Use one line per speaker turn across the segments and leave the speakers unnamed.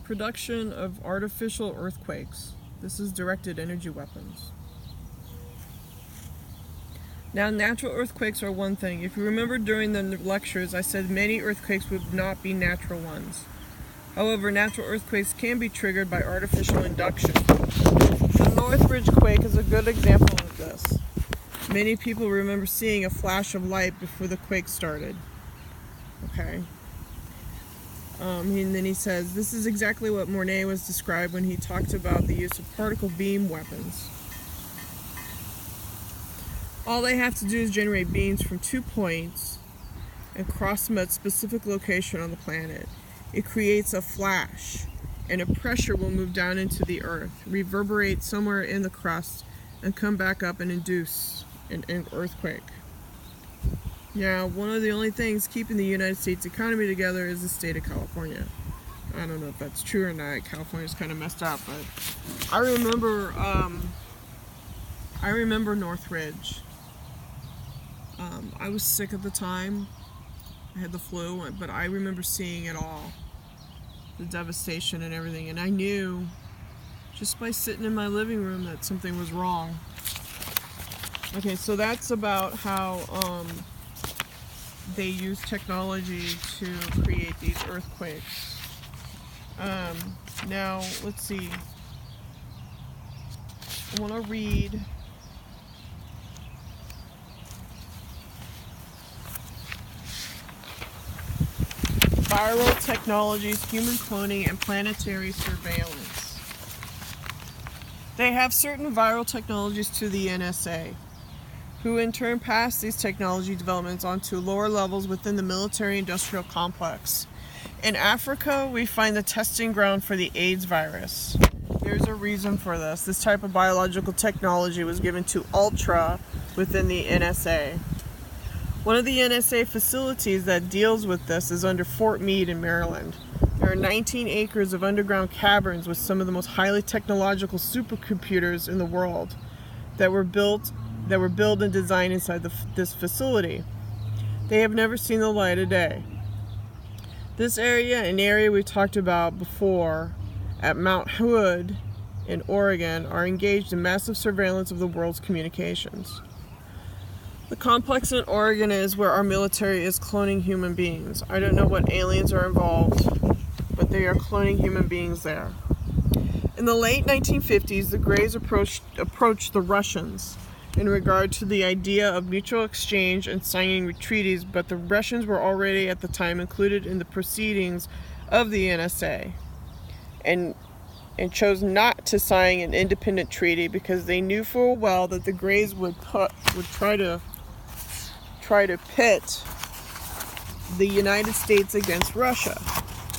Production of artificial earthquakes. This is directed energy weapons. Now, natural earthquakes are one thing. If you remember during the lectures, I said many earthquakes would not be natural ones. However, natural earthquakes can be triggered by artificial induction. The Northridge quake is a good example of this. Many people remember seeing a flash of light before the quake started. Okay. And then he says, this is exactly what Mornay was described when he talked about the use of particle beam weapons. All they have to do is generate beams from 2 points and cross them at a specific location on the planet. It creates a flash, and a pressure will move down into the earth, reverberate somewhere in the crust, and come back up and induce an earthquake. Now, one of the only things keeping the United States economy together is the state of California. I don't know if that's true or not. California's kind of messed up, but I remember Northridge. I was sick at the time. I had the flu, but I remember seeing it all. The devastation and everything. And I knew, just by sitting in my living room, that something was wrong. Okay, so that's about how they use technology to create these earthquakes. Now, let's see. I want to read Viral Technologies, Human Cloning, and Planetary Surveillance. They have certain viral technologies to the NSA, who in turn pass these technology developments onto lower levels within the military-industrial complex. In Africa, we find the testing ground for the AIDS virus. There's a reason for this. This type of biological technology was given to Ultra within the NSA. One of the NSA facilities that deals with this is under Fort Meade in Maryland. There are 19 acres of underground caverns with some of the most highly technological supercomputers in the world that were built and designed inside this facility. They have never seen the light of day. This area, an area we talked about before at Mount Hood in Oregon, are engaged in massive surveillance of the world's communications. The complex in Oregon is where our military is cloning human beings. I don't know what aliens are involved, but they are cloning human beings there. In the late 1950s, the Greys approached the Russians in regard to the idea of mutual exchange and signing treaties, but the Russians were already at the time included in the proceedings of the NSA and chose not to sign an independent treaty because they knew full well that the Greys would try to pit the United States against Russia.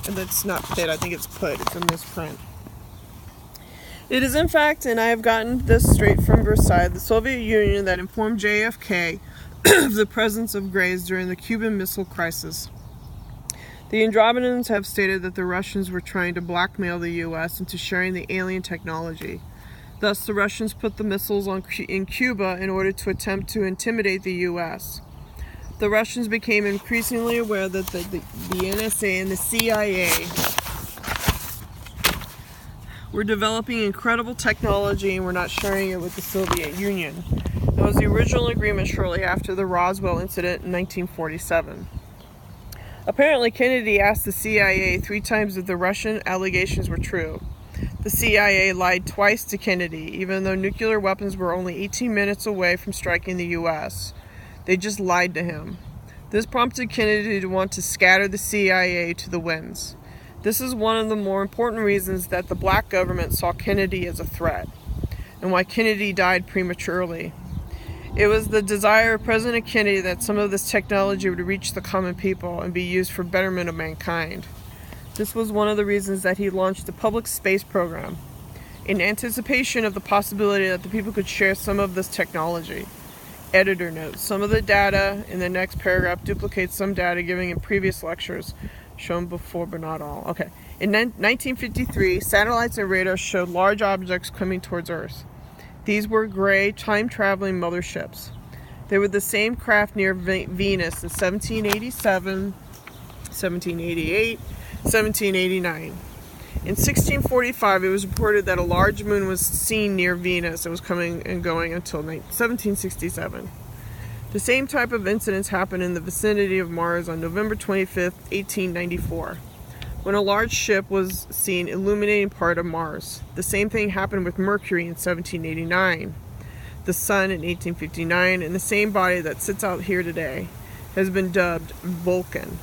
And that's not pit, I think it's put, it's a misprint. It is in fact, and I have gotten this straight from Versailles, the Soviet Union that informed JFK of the presence of Greys during the Cuban Missile Crisis. The Andromedans have stated that the Russians were trying to blackmail the U.S. into sharing the alien technology. Thus, the Russians put the missiles in Cuba in order to attempt to intimidate the U.S. The Russians became increasingly aware that the NSA and the CIA were developing incredible technology and were not sharing it with the Soviet Union. That was the original agreement shortly after the Roswell incident in 1947. Apparently, Kennedy asked the CIA 3 times if the Russian allegations were true. The CIA lied twice to Kennedy, even though nuclear weapons were only 18 minutes away from striking the U.S. They just lied to him. This prompted Kennedy to want to scatter the CIA to the winds. This is one of the more important reasons that the black government saw Kennedy as a threat, and why Kennedy died prematurely. It was the desire of President Kennedy that some of this technology would reach the common people and be used for betterment of mankind. This was one of the reasons that he launched the public space program, in anticipation of the possibility that the people could share some of this technology. Editor notes, some of the data in the next paragraph duplicates some data given in previous lectures, shown before but not all. Okay. In 1953, satellites and radars showed large objects coming towards Earth. These were gray, time-traveling motherships. They were the same craft near Venus in 1787, 1788, 1789. In 1645, it was reported that a large moon was seen near Venus. It was coming and going until 1767. The same type of incidents happened in the vicinity of Mars on November 25th, 1894, when a large ship was seen illuminating part of Mars. The same thing happened with Mercury in 1789, the Sun in 1859, and the same body that sits out here today has been dubbed Vulcan.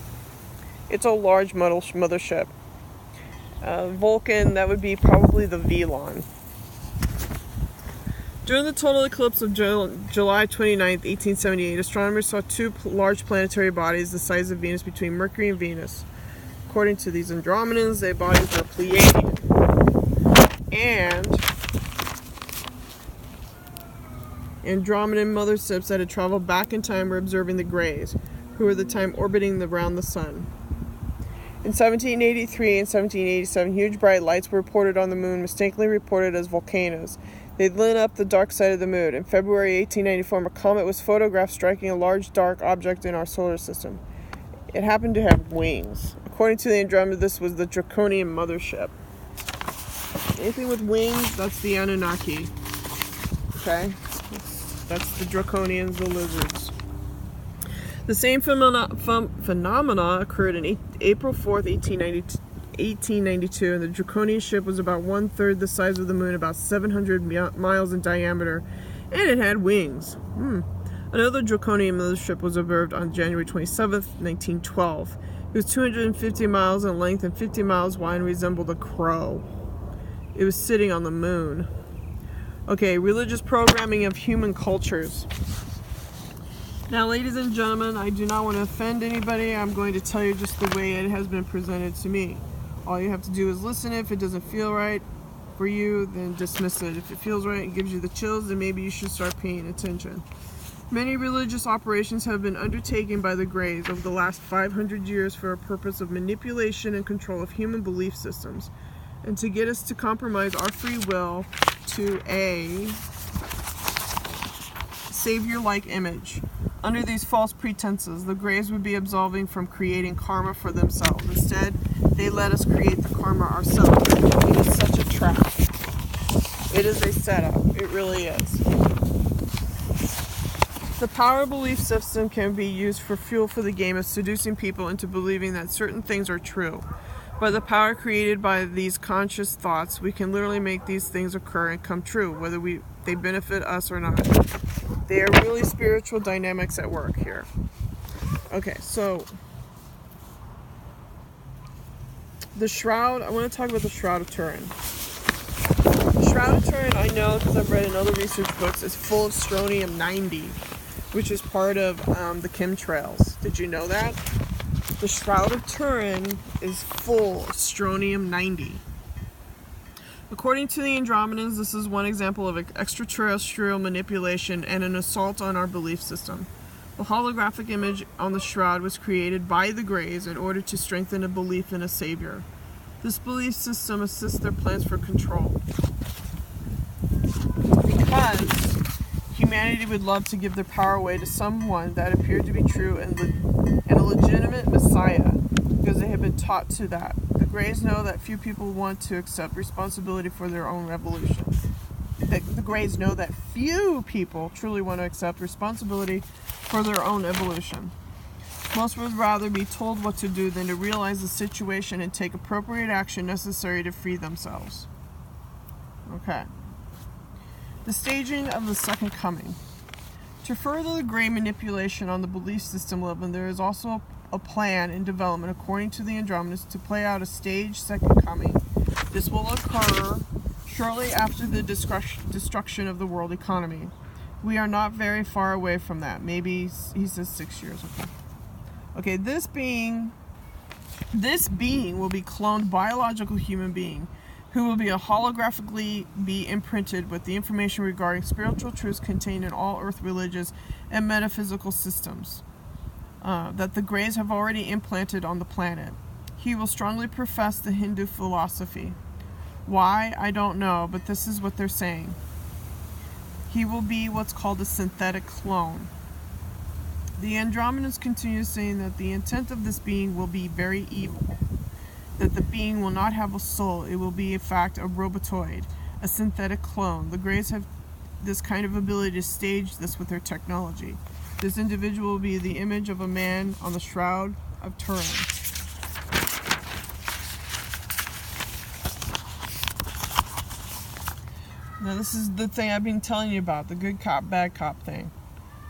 It's a large mothership. Vulcan, that would be probably the Velon. During the total eclipse of July 29, 1878, astronomers saw two large planetary bodies the size of Venus between Mercury and Venus. According to these Andromedans, their bodies were Pleiadian. And Andromedan motherships that had traveled back in time were observing the Greys, who were at the time orbiting around the Sun. In 1783 and 1787, huge bright lights were reported on the moon, mistakenly reported as volcanoes. They lit up the dark side of the moon. In February 1894, a comet was photographed striking a large dark object in our solar system. It happened to have wings. According to the Andromeda, this was the Draconian mothership. Anything with wings, that's the Anunnaki. Okay? That's the Draconians, the lizards. The same phenomena occurred in April 4th, 1892, and the Draconian ship was about 1/3 the size of the moon, about 700 miles in diameter, and it had wings. Another Draconian mothership was observed on January 27th, 1912. It was 250 miles in length and 50 miles wide and resembled a crow. It was sitting on the moon. Okay, religious programming of human cultures. Now, ladies and gentlemen, I do not want to offend anybody. I'm going to tell you just the way it has been presented to me. All you have to do is listen. If it doesn't feel right for you, then dismiss it. If it feels right and gives you the chills, then maybe you should start paying attention. Many religious operations have been undertaken by the Greys over the last 500 years for a purpose of manipulation and control of human belief systems, and to get us to compromise our free will to a savior-like image. Under these false pretenses, the Greys would be absolving from creating karma for themselves. Instead, they let us create the karma ourselves. It is such a trap. It is a setup. It really is. The power belief system can be used for fuel for the game of seducing people into believing that certain things are true. By the power created by these conscious thoughts, we can literally make these things occur and come true, whether they benefit us or not. They are really spiritual dynamics at work here. Okay, so the Shroud, I want to talk about the Shroud of Turin. The Shroud of Turin, I know because I've read in other research books, is full of strontium-90, which is part of the chemtrails. Did you know that? The Shroud of Turin is full of strontium-90. According to the Andromedans, this is one example of extraterrestrial manipulation and an assault on our belief system. The holographic image on the shroud was created by the Greys in order to strengthen a belief in a savior. This belief system assists their plans for control. Because humanity would love to give their power away to someone that appeared to be true and a legitimate messiah, because they have been taught to that. The Greys know that few people want to accept responsibility for their own revolution. The Greys know that few people truly want to accept responsibility for their own evolution. Most would rather be told what to do than to realize the situation and take appropriate action necessary to free themselves. Okay. The staging of the second coming. To further the Grey manipulation on the belief system level, there is also a plan in development, according to the Andromedans, to play out a staged second coming. This will occur shortly after the destruction of the world economy. We are not very far away from that. Maybe, he says, 6 years. Okay, this being will be cloned biological human being who will be holographically be imprinted with the information regarding spiritual truths contained in all earth religious and metaphysical systems that the Greys have already implanted on the planet. He will strongly profess the Hindu philosophy. Why? I don't know, but this is what they're saying. He will be what's called a synthetic clone. The Andromedans continue saying that the intent of this being will be very evil. that the being will not have a soul. It will be, in fact, a robotoid, a synthetic clone. The Greys have this kind of ability to stage this with their technology. This individual will be the image of a man on the Shroud of Turin. Now this is the thing I've been telling you about, the good cop, bad cop thing.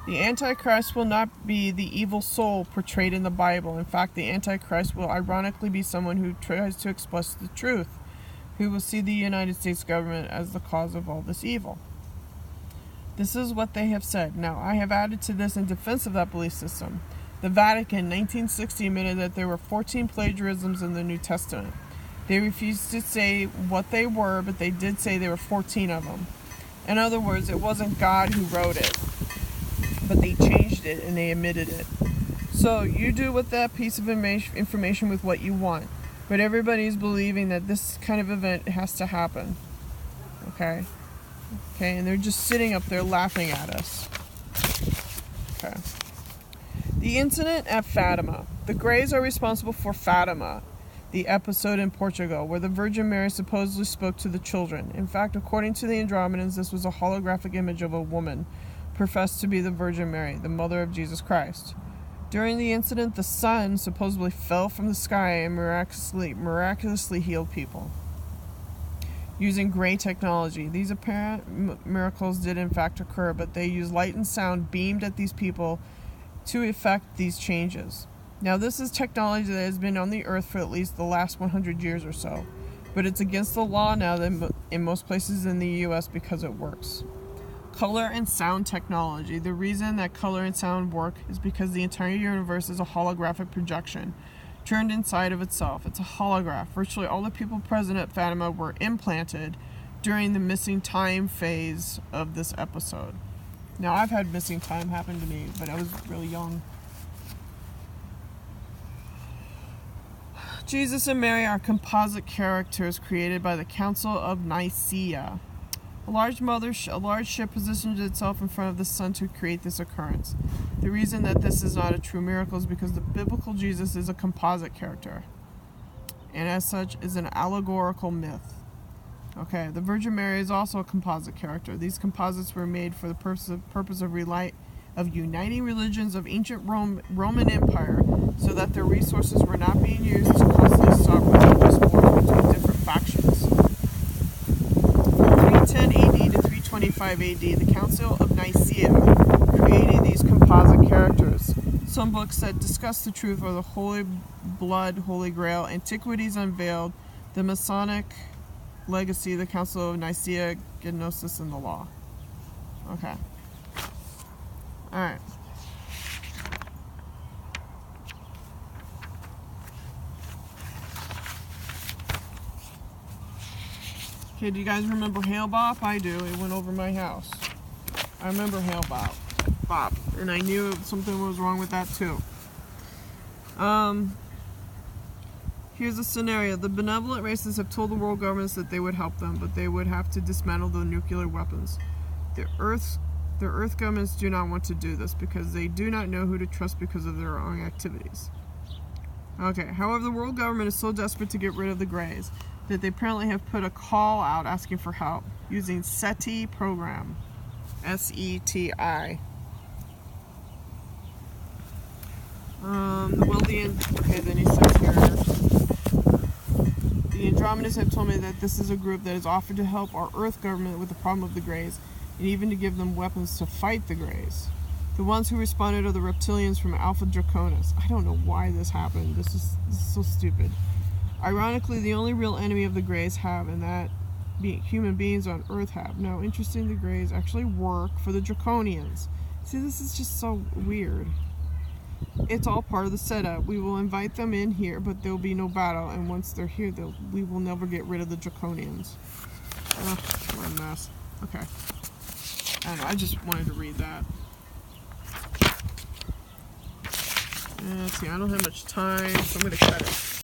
The Antichrist will not be the evil soul portrayed in the Bible. In fact, the Antichrist will ironically be someone who tries to express the truth, who will see the United States government as the cause of all this evil. This is what they have said. Now, I have added to this in defense of that belief system. The Vatican, 1960, admitted that there were 14 plagiarisms in the New Testament. They refused to say what they were, but they did say there were 14 of them. In other words, it wasn't God who wrote it, but they changed it and they admitted it. So you do with that piece of information with what you want, but everybody's believing that this kind of event has to happen. Okay, and they're just sitting up there laughing at us. Okay. The incident at Fatima. The Greys are responsible for Fatima, the episode in Portugal where the Virgin Mary supposedly spoke to the children. In fact, according to the Andromedans, this was a holographic image of a woman professed to be the Virgin Mary, the mother of Jesus Christ. During the incident, the sun supposedly fell from the sky and miraculously healed people using Grey technology. These apparent miracles did in fact occur, but they used light and sound beamed at these people to effect these changes. Now, this is technology that has been on the earth for at least the last 100 years or so, but it's against the law now in most places in the US because it works. Color and sound technology. The reason that color and sound work is because the entire universe is a holographic projection turned inside of itself. It's a holograph. Virtually all the people present at Fatima were implanted during the missing time phase of this episode. Now, I've had missing time happen to me, but I was really young. Jesus and Mary are composite characters created by the Council of Nicaea. A large ship positioned itself in front of the sun to create this occurrence. The reason that this is not a true miracle is because the biblical Jesus is a composite character, and as such is an allegorical myth. Okay, the Virgin Mary is also a composite character. These composites were made for the purpose of uniting religions of ancient Roman Empire so that their resources were not being used to constantly stop religious wars between different factions. From 310 AD to 325 AD, the Council of Nicaea created these composite characters. Some books that discuss the truth are the Holy Blood, Holy Grail, Antiquities Unveiled, the Masonic Legacy, the Council of Nicaea, Gnosis, and the Law. Okay. Alright. Okay, do you guys remember Hale-Bopp? I do. It went over my house. I remember Hale-Bopp. And I knew something was wrong with that too. Here's a scenario. The benevolent races have told the world governments that they would help them, but they would have to dismantle the nuclear weapons. The Earth governments do not want to do this because they do not know who to trust because of their own activities. Okay, however, the world government is so desperate to get rid of the Greys that they apparently have put a call out asking for help using SETI program. SETI. Okay, then he says here, the Andromedans have told me that this is a group that has offered to help our Earth government with the problem of the Greys, and even to give them weapons to fight the Greys. The ones who responded are the reptilians from Alpha Draconis. I don't know why this happened. This is so stupid. Ironically, the only real enemy of the Greys have, and that human beings on Earth have. Now, interesting, the Greys actually work for the Draconians. See, this is just so weird. It's all part of the setup. We will invite them in here, but there will be no battle, and once they're here, we will never get rid of the Draconians. Ugh, what a mess. Okay. I don't know, I just wanted to read that. Let's see, I don't have much time, so I'm going to cut it.